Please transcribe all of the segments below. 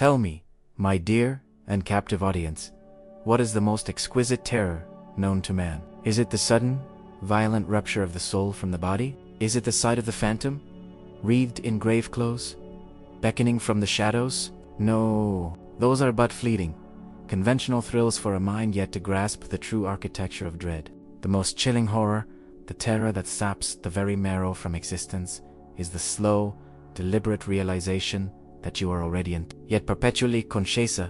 Tell me, my dear and captive audience, what is the most exquisite terror known to man? Is it the sudden, violent rupture of the soul from the body? Is it the sight of the phantom, wreathed in grave clothes, beckoning from the shadows? No, those are but fleeting, conventional thrills for a mind yet to grasp the true architecture of dread. The most chilling horror, the terror that saps the very marrow from existence, is the slow, deliberate realization that you are already yet perpetually conscious,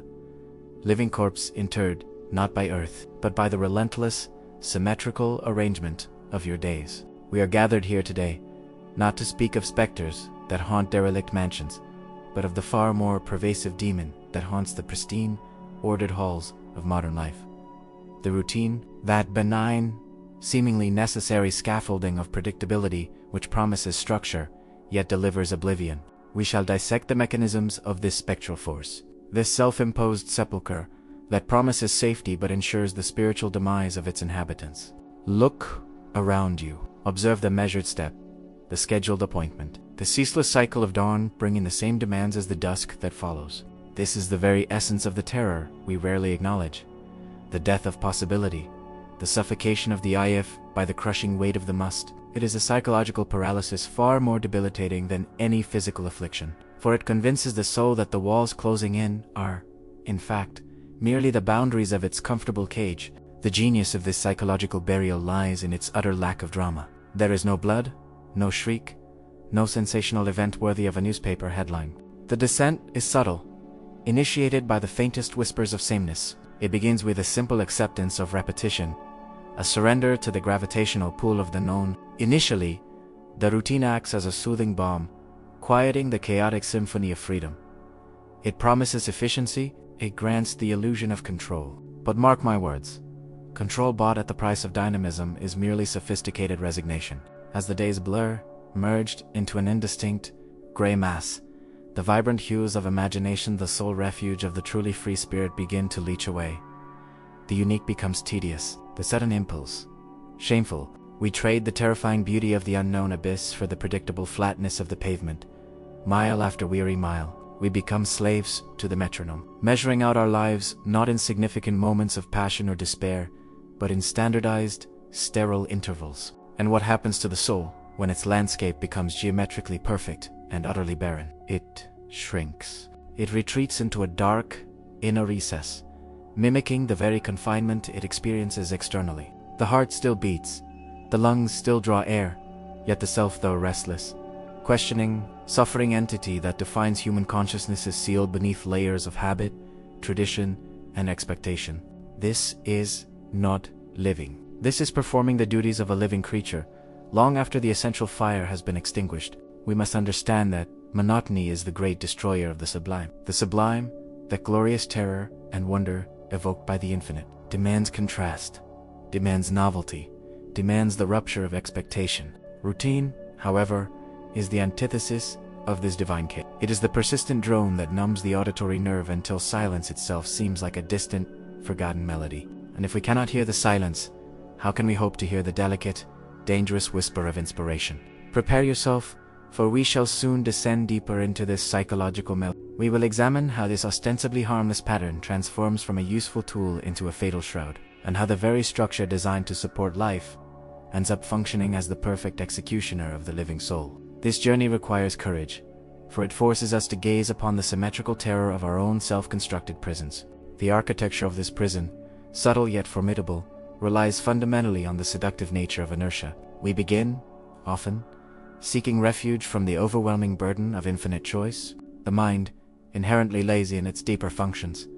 living corpse interred, not by earth, but by the relentless, symmetrical arrangement of your days. We are gathered here today, not to speak of specters that haunt derelict mansions, but of the far more pervasive demon that haunts the pristine, ordered halls of modern life. The routine, that benign, seemingly necessary scaffolding of predictability which promises structure, yet delivers oblivion. We shall dissect the mechanisms of this spectral force, this self-imposed sepulchre that promises safety but ensures the spiritual demise of its inhabitants. Look around you. Observe the measured step, the scheduled appointment, the ceaseless cycle of dawn bringing the same demands as the dusk that follows. This is the very essence of the terror we rarely acknowledge, the death of possibility, the suffocation of the if by the crushing weight of the must. It is a psychological paralysis far more debilitating than any physical affliction, for it convinces the soul that the walls closing in are, in fact, merely the boundaries of its comfortable cage. The genius of this psychological burial lies in its utter lack of drama. There is no blood, no shriek, no sensational event worthy of a newspaper headline. The descent is subtle, initiated by the faintest whispers of sameness. It begins with a simple acceptance of repetition, a surrender to the gravitational pull of the known. Initially, the routine acts as a soothing balm, quieting the chaotic symphony of freedom. It promises efficiency, it grants the illusion of control. But mark my words, control bought at the price of dynamism is merely sophisticated resignation. As the days blur, merged into an indistinct, gray mass, the vibrant hues of imagination, the sole refuge of the truly free spirit, begin to leach away. The unique becomes tedious, the sudden impulse shameful. We trade the terrifying beauty of the unknown abyss for the predictable flatness of the pavement. Mile after weary mile, we become slaves to the metronome, measuring out our lives not in significant moments of passion or despair, but in standardized, sterile intervals. And what happens to the soul when its landscape becomes geometrically perfect and utterly barren? It shrinks. It retreats into a dark, inner recess, mimicking the very confinement it experiences externally. The heart still beats, the lungs still draw air, yet the self, though restless, questioning, suffering entity that defines human consciousness is sealed beneath layers of habit, tradition, and expectation. This is not living. This is performing the duties of a living creature, long after the essential fire has been extinguished. We must understand that monotony is the great destroyer of the sublime. The sublime, that glorious terror and wonder evoked by the infinite, demands contrast, demands novelty, demands the rupture of expectation. Routine, however, is the antithesis of this divine chaos. It is the persistent drone that numbs the auditory nerve until silence itself seems like a distant, forgotten melody. And if we cannot hear the silence, how can we hope to hear the delicate, dangerous whisper of inspiration? Prepare yourself, for we shall soon descend deeper into this psychological melody. We will examine how this ostensibly harmless pattern transforms from a useful tool into a fatal shroud, and how the very structure designed to support life ends up functioning as the perfect executioner of the living soul. This journey requires courage, for it forces us to gaze upon the symmetrical terror of our own self-constructed prisons. The architecture of this prison, subtle yet formidable, relies fundamentally on the seductive nature of inertia. We begin, often, seeking refuge from the overwhelming burden of infinite choice. The mind, inherently lazy in its deeper functions,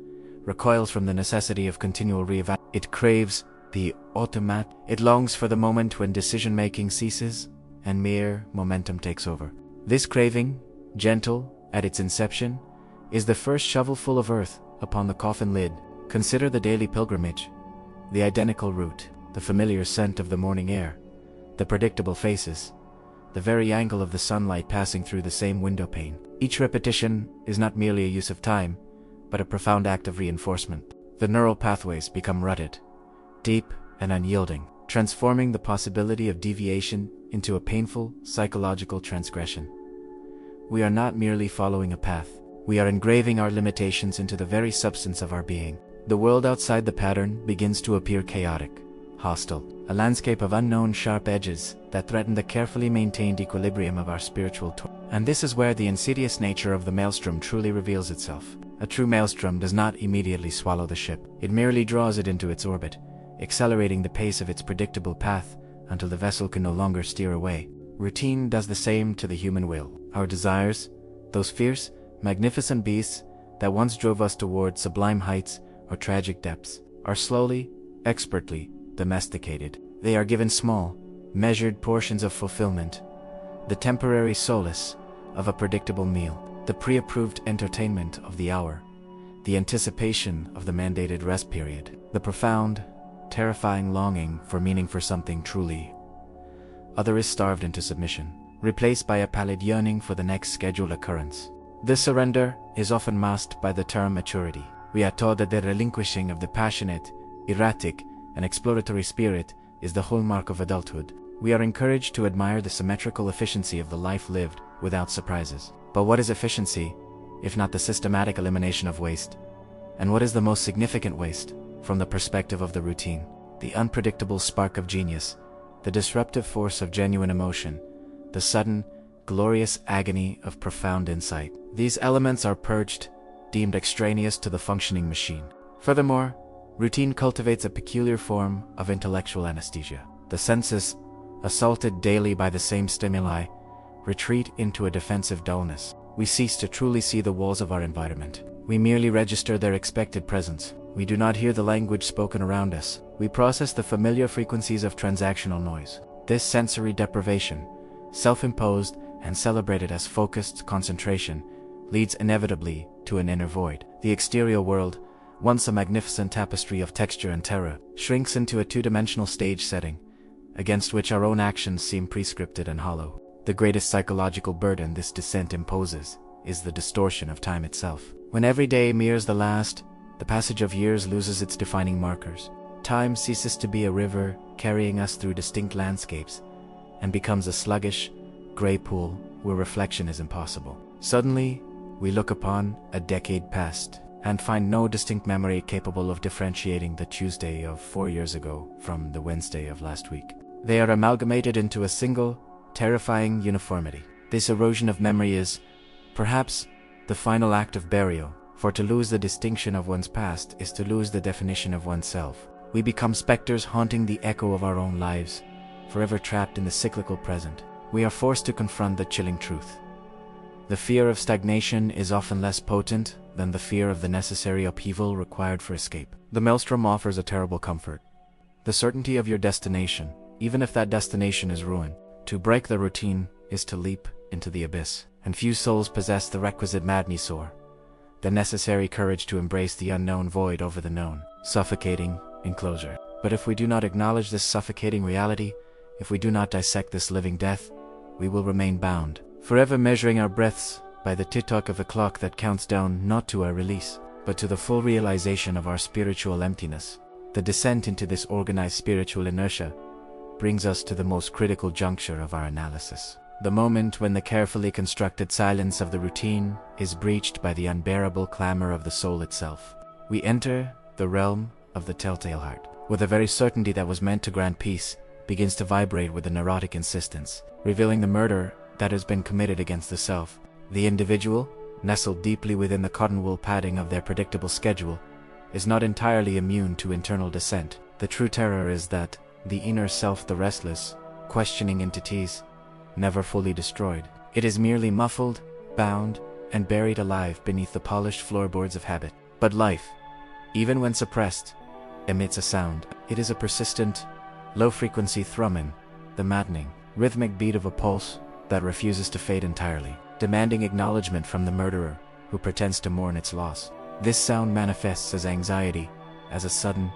recoils from the necessity of continual reevaluation. It craves the automat. It longs for the moment when decision-making ceases and mere momentum takes over. This craving, gentle at its inception, is the first shovelful of earth upon the coffin lid. Consider the daily pilgrimage, the identical route, the familiar scent of the morning air, the predictable faces, the very angle of the sunlight passing through the same window pane. Each repetition is not merely a use of time, but a profound act of reinforcement. The neural pathways become rutted, deep and unyielding, transforming the possibility of deviation into a painful psychological transgression. We are not merely following a path, We are engraving our limitations into the very substance of our being. The world outside the pattern begins to appear chaotic, hostile, a landscape of unknown sharp edges that threaten the carefully maintained equilibrium of our spiritual tour. And this is where the insidious nature of the maelstrom truly reveals itself. A true maelstrom does not immediately swallow the ship. It merely draws it into its orbit, accelerating the pace of its predictable path until the vessel can no longer steer away. Routine does the same to the human will. Our desires, those fierce, magnificent beasts that once drove us toward sublime heights or tragic depths, are slowly, expertly domesticated. They are given small, measured portions of fulfillment, the temporary solace of a predictable meal, the pre-approved entertainment of the hour, the anticipation of the mandated rest period, the profound, terrifying longing for meaning for something truly other is starved into submission, replaced by a pallid yearning for the next scheduled occurrence. This surrender is often masked by the term maturity. We are taught that the relinquishing of the passionate, erratic, and exploratory spirit is the hallmark of adulthood. We are encouraged to admire the symmetrical efficiency of the life lived without surprises. But what is efficiency, if not the systematic elimination of waste? And what is the most significant waste, from the perspective of the routine? The unpredictable spark of genius, the disruptive force of genuine emotion, the sudden, glorious agony of profound insight. These elements are purged, deemed extraneous to the functioning machine. Furthermore, routine cultivates a peculiar form of intellectual anesthesia. The senses, assaulted daily by the same stimuli, retreat into a defensive dullness. We cease to truly see the walls of our environment. We merely register their expected presence. We do not hear the language spoken around us. We process the familiar frequencies of transactional noise. This sensory deprivation, self-imposed and celebrated as focused concentration, leads inevitably to an inner void. The exterior world, once a magnificent tapestry of texture and terror, shrinks into a two-dimensional stage setting, against which our own actions seem prescripted and hollow. The greatest psychological burden this descent imposes is the distortion of time itself. When every day mirrors the last, the passage of years loses its defining markers. Time ceases to be a river carrying us through distinct landscapes and becomes a sluggish, gray pool where reflection is impossible. Suddenly, we look upon a decade past and find no distinct memory capable of differentiating the Tuesday of 4 years ago from the Wednesday of last week. They are amalgamated into a single, terrifying uniformity. This erosion of memory is, perhaps, the final act of burial, for to lose the distinction of one's past is to lose the definition of oneself. We become specters haunting the echo of our own lives, forever trapped in the cyclical present. We are forced to confront the chilling truth. The fear of stagnation is often less potent than the fear of the necessary upheaval required for escape. The maelstrom offers a terrible comfort: the certainty of your destination, even if that destination is ruin. To break the routine is to leap into the abyss, and few souls possess the requisite madnessor, the necessary courage to embrace the unknown void over the known, suffocating enclosure. But if we do not acknowledge this suffocating reality, if we do not dissect this living death, we will remain bound, forever measuring our breaths by the tick-tock of a clock that counts down not to our release, but to the full realization of our spiritual emptiness. The descent into this organized spiritual inertia brings us to the most critical juncture of our analysis. The moment when the carefully constructed silence of the routine is breached by the unbearable clamor of the soul itself. We enter the realm of the telltale heart, where the very certainty that was meant to grant peace begins to vibrate with a neurotic insistence, revealing the murder that has been committed against the self. The individual, nestled deeply within the cotton wool padding of their predictable schedule, is not entirely immune to internal dissent. The true terror is that the inner self, the restless, questioning entities, never fully destroyed. It is merely muffled, bound, and buried alive beneath the polished floorboards of habit. But life, even when suppressed, emits a sound. It is a persistent, low-frequency thrumming, the maddening, rhythmic beat of a pulse that refuses to fade entirely, demanding acknowledgement from the murderer who pretends to mourn its loss. This sound manifests as anxiety, as a sudden,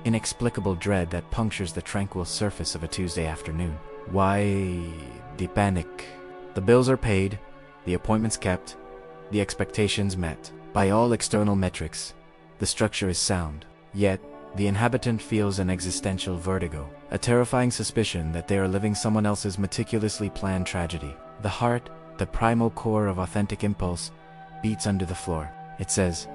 inexplicable dread that punctures the tranquil surface of a Tuesday afternoon. Why the panic? The bills are paid, the appointments kept, the expectations met. By all external metrics, the structure is sound. Yet, the inhabitant feels an existential vertigo, a terrifying suspicion that they are living someone else's meticulously planned tragedy. The heart, the primal core of authentic impulse, beats under the floor. It says,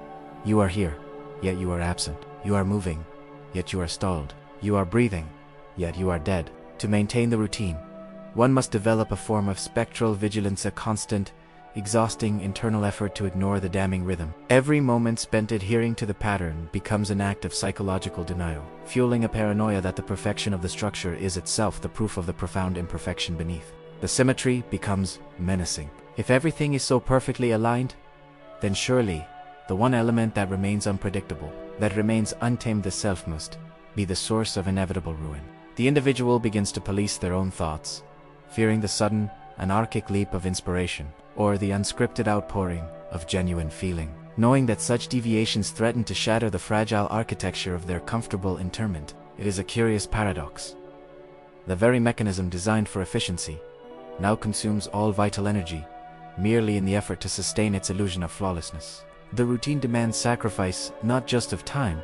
"You are here, yet you are absent. You are moving, yet you are stalled. You are breathing, yet you are dead." To maintain the routine, one must develop a form of spectral vigilance, a constant, exhausting internal effort to ignore the damning rhythm. Every moment spent adhering to the pattern becomes an act of psychological denial, fueling a paranoia that the perfection of the structure is itself the proof of the profound imperfection beneath. The symmetry becomes menacing. If everything is so perfectly aligned, then surely the one element that remains unpredictable, that remains untamed, the self, must be the source of inevitable ruin. The individual begins to police their own thoughts, fearing the sudden, anarchic leap of inspiration, or the unscripted outpouring of genuine feeling, knowing that such deviations threaten to shatter the fragile architecture of their comfortable interment. It is a curious paradox. The very mechanism designed for efficiency now consumes all vital energy, merely in the effort to sustain its illusion of flawlessness. The routine demands sacrifice not just of time,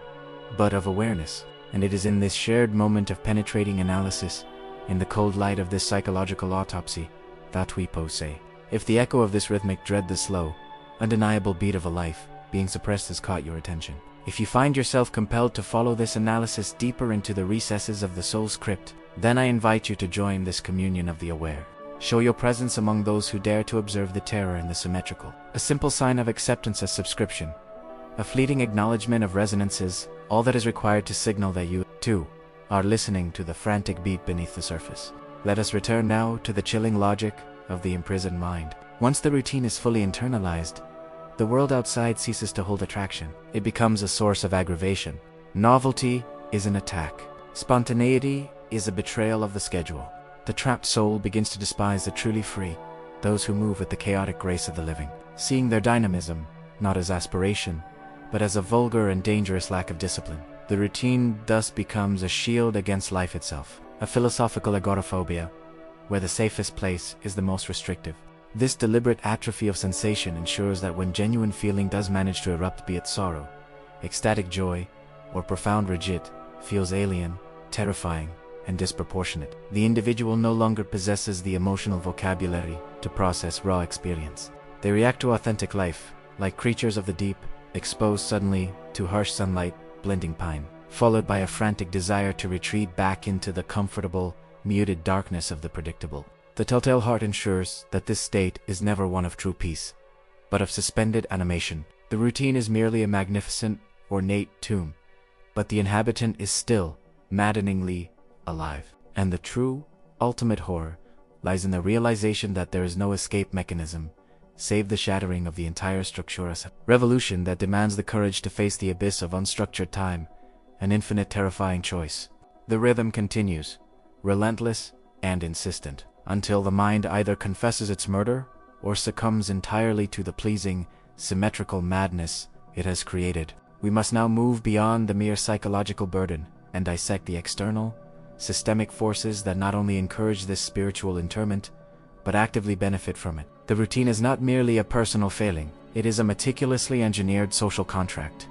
but of awareness. And it is in this shared moment of penetrating analysis, in the cold light of this psychological autopsy, that we say, if the echo of this rhythmic dread, the slow, undeniable beat of a life being suppressed, has caught your attention, if you find yourself compelled to follow this analysis deeper into the recesses of the soul's crypt, then I invite you to join this communion of the aware. Show your presence among those who dare to observe the terror in the symmetrical. A simple sign of acceptance as subscription, a fleeting acknowledgement of resonances, all that is required to signal that you, too, are listening to the frantic beat beneath the surface. Let us return now to the chilling logic of the imprisoned mind. Once the routine is fully internalized, the world outside ceases to hold attraction. It becomes a source of aggravation. Novelty is an attack. Spontaneity is a betrayal of the schedule. The trapped soul begins to despise the truly free, those who move with the chaotic grace of the living, seeing their dynamism not as aspiration, but as a vulgar and dangerous lack of discipline. The routine thus becomes a shield against life itself, a philosophical agoraphobia, where the safest place is the most restrictive. This deliberate atrophy of sensation ensures that when genuine feeling does manage to erupt, be it sorrow, ecstatic joy, or profound regret, feels alien, terrifying, and disproportionate. The individual no longer possesses the emotional vocabulary to process raw experience. They react to authentic life, like creatures of the deep, exposed suddenly to harsh sunlight, blending pine, followed by a frantic desire to retreat back into the comfortable, muted darkness of the predictable. The telltale heart ensures that this state is never one of true peace, but of suspended animation. The routine is merely a magnificent, ornate tomb, but the inhabitant is still, maddeningly, alive. And the true, ultimate horror lies in the realization that there is no escape mechanism, save the shattering of the entire structura. Revolution that demands the courage to face the abyss of unstructured time, an infinite terrifying choice. The rhythm continues, relentless and insistent, until the mind either confesses its murder or succumbs entirely to the pleasing, symmetrical madness it has created. We must now move beyond the mere psychological burden and dissect the external, systemic forces that not only encourage this spiritual interment, but actively benefit from it. The routine is not merely a personal failing, it is a meticulously engineered social contract.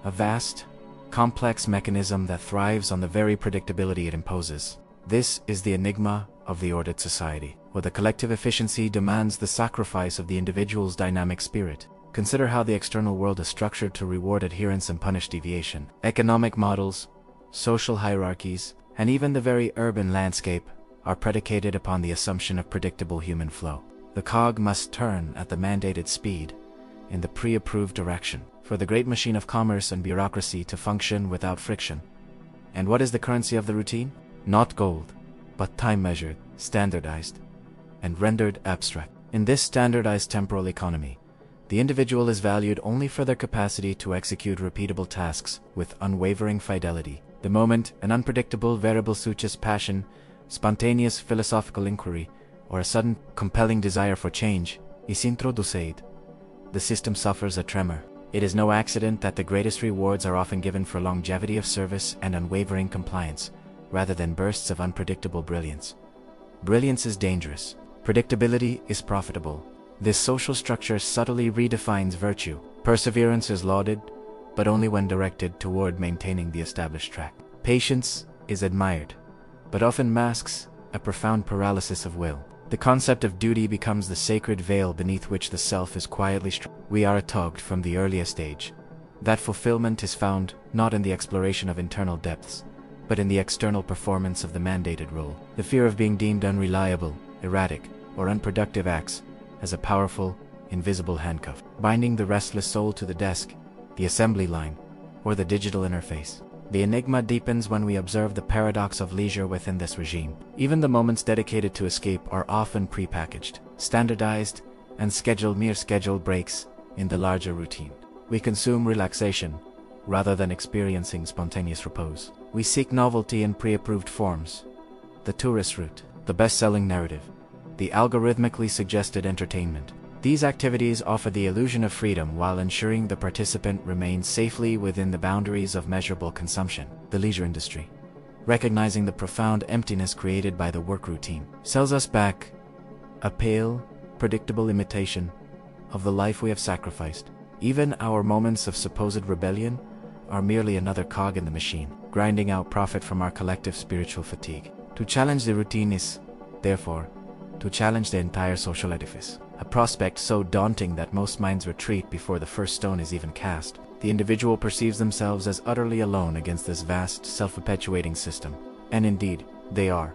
A vast, complex mechanism that thrives on the very predictability it imposes. This is the enigma of the ordered society, where the collective efficiency demands the sacrifice of the individual's dynamic spirit. Consider how the external world is structured to reward adherence and punish deviation. Economic models, social hierarchies, and even the very urban landscape are predicated upon the assumption of predictable human flow. The cog must turn at the mandated speed, in the pre-approved direction, for the great machine of commerce and bureaucracy to function without friction. And what is the currency of the routine? Not gold, but time measured, standardized, and rendered abstract. In this standardized temporal economy, the individual is valued only for their capacity to execute repeatable tasks with unwavering fidelity. The moment an unpredictable variable suches passion, spontaneous philosophical inquiry, or a sudden compelling desire for change is introduced, the system suffers a tremor. It is no accident that the greatest rewards are often given for longevity of service and unwavering compliance, rather than bursts of unpredictable brilliance. Brilliance is dangerous. Predictability is profitable. This social structure subtly redefines virtue. Perseverance is lauded, but only when directed toward maintaining the established track. Patience is admired, but often masks a profound paralysis of will. The concept of duty becomes the sacred veil beneath which the self is quietly we are tugged from the earliest age. That fulfillment is found not in the exploration of internal depths, but in the external performance of the mandated role. The fear of being deemed unreliable, erratic, or unproductive acts as a powerful, invisible handcuff, binding the restless soul to the desk, the assembly line, or the digital interface. The enigma deepens when we observe the paradox of leisure within this regime. Even the moments dedicated to escape are often prepackaged, standardized, and scheduled mere scheduled breaks in the larger routine. We consume relaxation rather than experiencing spontaneous repose. We seek novelty in pre-approved forms, the tourist route, the best-selling narrative, the algorithmically suggested entertainment. These activities offer the illusion of freedom while ensuring the participant remains safely within the boundaries of measurable consumption. The leisure industry, recognizing the profound emptiness created by the work routine, sells us back a pale, predictable imitation of the life we have sacrificed. Even our moments of supposed rebellion are merely another cog in the machine, grinding out profit from our collective spiritual fatigue. To challenge the routine is, therefore, to challenge the entire social edifice. A prospect so daunting that most minds retreat before the first stone is even cast. The individual perceives themselves as utterly alone against this vast, self-perpetuating system. And indeed, they are.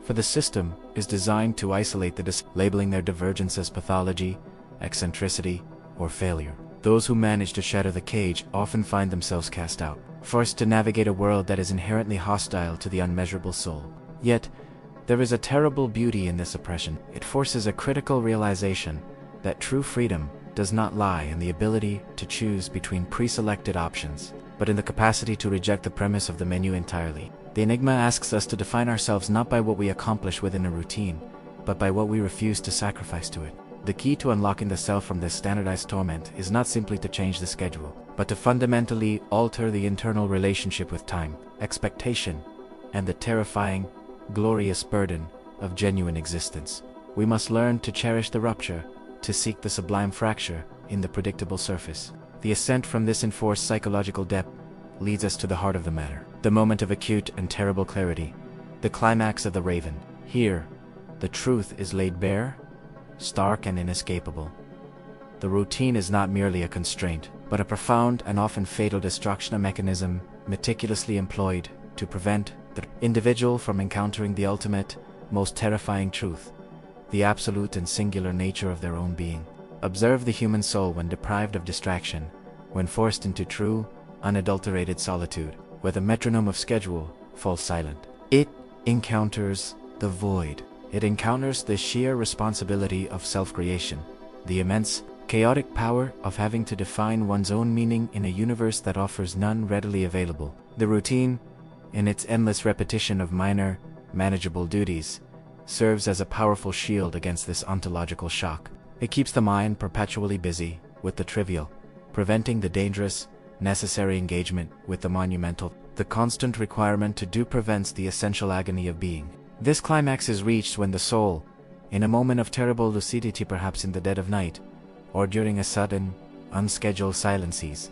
For the system is designed to isolate the labeling their divergence as pathology, eccentricity, or failure. Those who manage to shatter the cage often find themselves cast out, forced to navigate a world that is inherently hostile to the unmeasurable soul. Yet, there is a terrible beauty in this oppression. It forces a critical realization that true freedom does not lie in the ability to choose between pre-selected options, but in the capacity to reject the premise of the menu entirely. The enigma asks us to define ourselves not by what we accomplish within a routine, but by what we refuse to sacrifice to it. The key to unlocking the self from this standardized torment is not simply to change the schedule, but to fundamentally alter the internal relationship with time, expectation, and the terrifying, glorious burden of genuine existence. We must learn to cherish the rupture, to seek the sublime fracture in the predictable surface. The ascent from this enforced psychological depth leads us to the heart of the matter, the moment of acute and terrible clarity, the climax of the Raven. Here, the truth is laid bare, stark and inescapable. The routine is not merely a constraint, but a profound and often fatal destruction mechanism meticulously employed to prevent the individual from encountering the ultimate, most terrifying truth, the absolute and singular nature of their own being. Observe the human soul when deprived of distraction, when forced into true, unadulterated solitude, where the metronome of schedule falls silent. It encounters the void. It encounters the sheer responsibility of self-creation, the immense, chaotic power of having to define one's own meaning in a universe that offers none readily available. The routine, in its endless repetition of minor, manageable duties, serves as a powerful shield against this ontological shock. It keeps the mind perpetually busy with the trivial, preventing the dangerous, necessary engagement with the monumental. The constant requirement to do prevents the essential agony of being. This climax is reached when the soul, in a moment of terrible lucidity, perhaps in the dead of night, or during a sudden, unscheduled silence, sees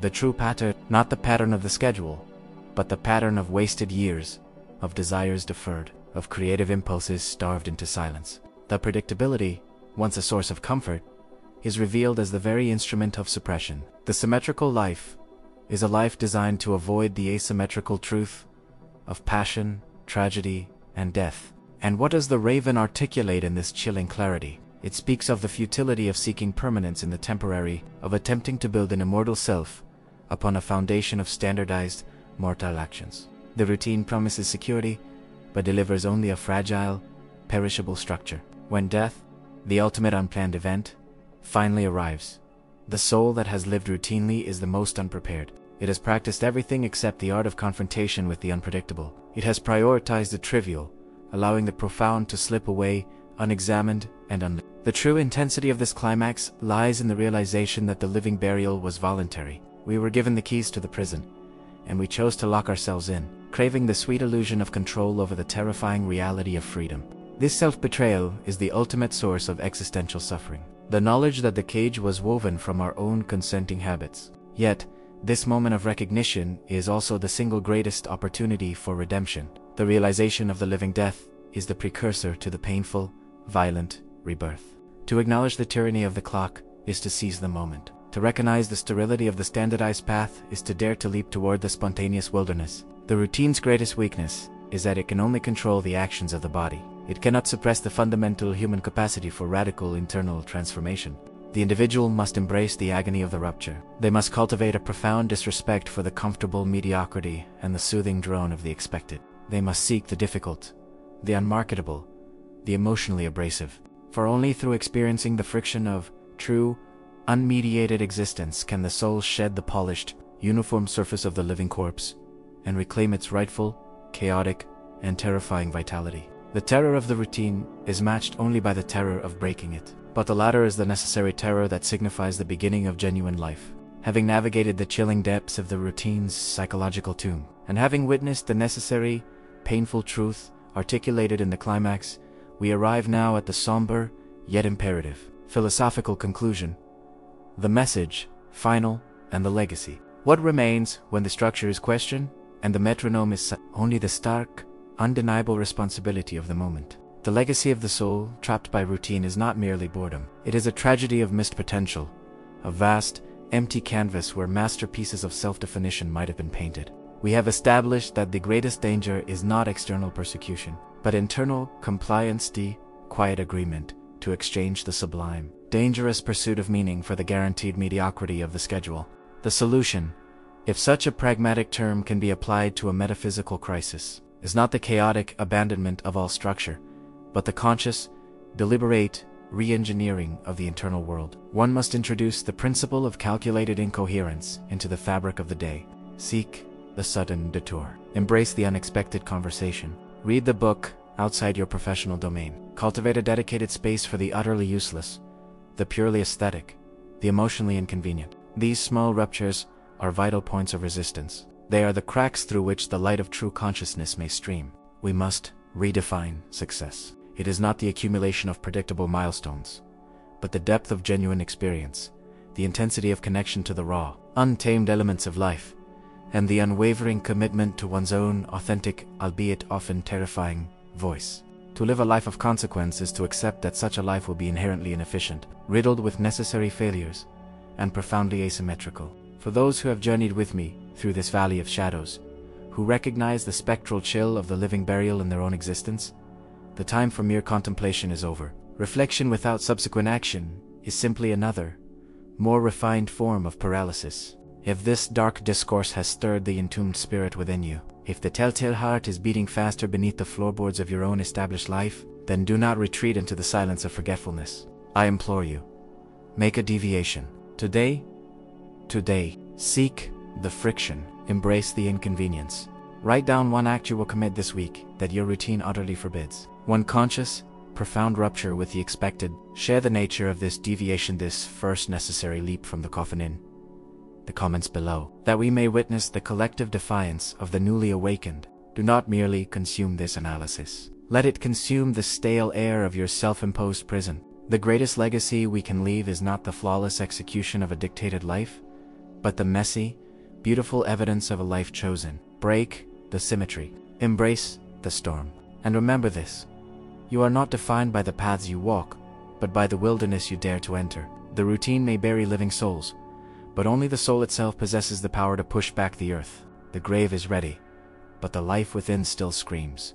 the true pattern, not the pattern of the schedule, but the pattern of wasted years, of desires deferred, of creative impulses starved into silence. The predictability, once a source of comfort, is revealed as the very instrument of suppression. The symmetrical life is a life designed to avoid the asymmetrical truth of passion, tragedy, and death. And what does the Raven articulate in this chilling clarity? It speaks of the futility of seeking permanence in the temporary, of attempting to build an immortal self upon a foundation of standardized, mortal actions. The routine promises security, but delivers only a fragile, perishable structure. When death, the ultimate unplanned event, finally arrives, the soul that has lived routinely is the most unprepared. It has practiced everything except the art of confrontation with the unpredictable. It has prioritized the trivial, allowing the profound to slip away unexamined and unlit. The true intensity of this climax lies in the realization that the living burial was voluntary. We were given the keys to the prison, and we chose to lock ourselves in, craving the sweet illusion of control over the terrifying reality of freedom. This self-betrayal is the ultimate source of existential suffering. The knowledge that the cage was woven from our own consenting habits. Yet, this moment of recognition is also the single greatest opportunity for redemption. The realization of the living death is the precursor to the painful, violent rebirth. To acknowledge the tyranny of the clock is to seize the moment. To recognize the sterility of the standardized path is to dare to leap toward the spontaneous wilderness. The routine's greatest weakness is that it can only control the actions of the body. It cannot suppress the fundamental human capacity for radical internal transformation. The individual must embrace the agony of the rupture. They must cultivate a profound disrespect for the comfortable mediocrity and the soothing drone of the expected. They must seek the difficult, the unmarketable, the emotionally abrasive. For only through experiencing the friction of true, unmediated existence can the soul shed the polished, uniform surface of the living corpse and reclaim its rightful, chaotic, and terrifying vitality. The terror of the routine is matched only by the terror of breaking it. But the latter is the necessary terror that signifies the beginning of genuine life. Having navigated the chilling depths of the routine's psychological tomb, and having witnessed the necessary, painful truth articulated in the climax, we arrive now at the somber, yet imperative, philosophical conclusion. The message, final, and the legacy. What remains when the structure is questioned, and the metronome is only the stark, undeniable responsibility of the moment. The legacy of the soul, trapped by routine, is not merely boredom. It is a tragedy of missed potential, a vast, empty canvas where masterpieces of self-definition might have been painted. We have established that the greatest danger is not external persecution, but internal compliance, the quiet agreement to exchange the sublime, dangerous pursuit of meaning for the guaranteed mediocrity of the schedule. The solution, if such a pragmatic term can be applied to a metaphysical crisis, is not the chaotic abandonment of all structure, but the conscious, deliberate re-engineering of the internal world. One must introduce the principle of calculated incoherence into the fabric of the day. Seek the sudden detour. Embrace the unexpected conversation. Read the book outside your professional domain. Cultivate a dedicated space for the utterly useless, the purely aesthetic, the emotionally inconvenient. These small ruptures are vital points of resistance. They are the cracks through which the light of true consciousness may stream. We must redefine success. It is not the accumulation of predictable milestones, but the depth of genuine experience, the intensity of connection to the raw, untamed elements of life, and the unwavering commitment to one's own authentic, albeit often terrifying, voice. To live a life of consequence is to accept that such a life will be inherently inefficient, riddled with necessary failures, and profoundly asymmetrical. For those who have journeyed with me through this valley of shadows, who recognize the spectral chill of the living burial in their own existence, the time for mere contemplation is over. Reflection without subsequent action is simply another, more refined form of paralysis. If this dark discourse has stirred the entombed spirit within you, if the telltale heart is beating faster beneath the floorboards of your own established life, then do not retreat into the silence of forgetfulness. I implore you, make a deviation. Today, seek the friction, embrace the inconvenience. Write down one act you will commit this week that your routine utterly forbids. One conscious, profound rupture with the expected. Share the nature of this deviation, this first necessary leap from the coffin in the comments below, that we may witness the collective defiance of the newly awakened. Do not merely consume this analysis. Let it consume the stale air of your self-imposed prison. The greatest legacy we can leave is not the flawless execution of a dictated life, but the messy, beautiful evidence of a life chosen. Break the symmetry. Embrace the storm. And remember this: you are not defined by the paths you walk, but by the wilderness you dare to enter. The routine may bury living souls, but only the soul itself possesses the power to push back the earth. The grave is ready, but the life within still screams.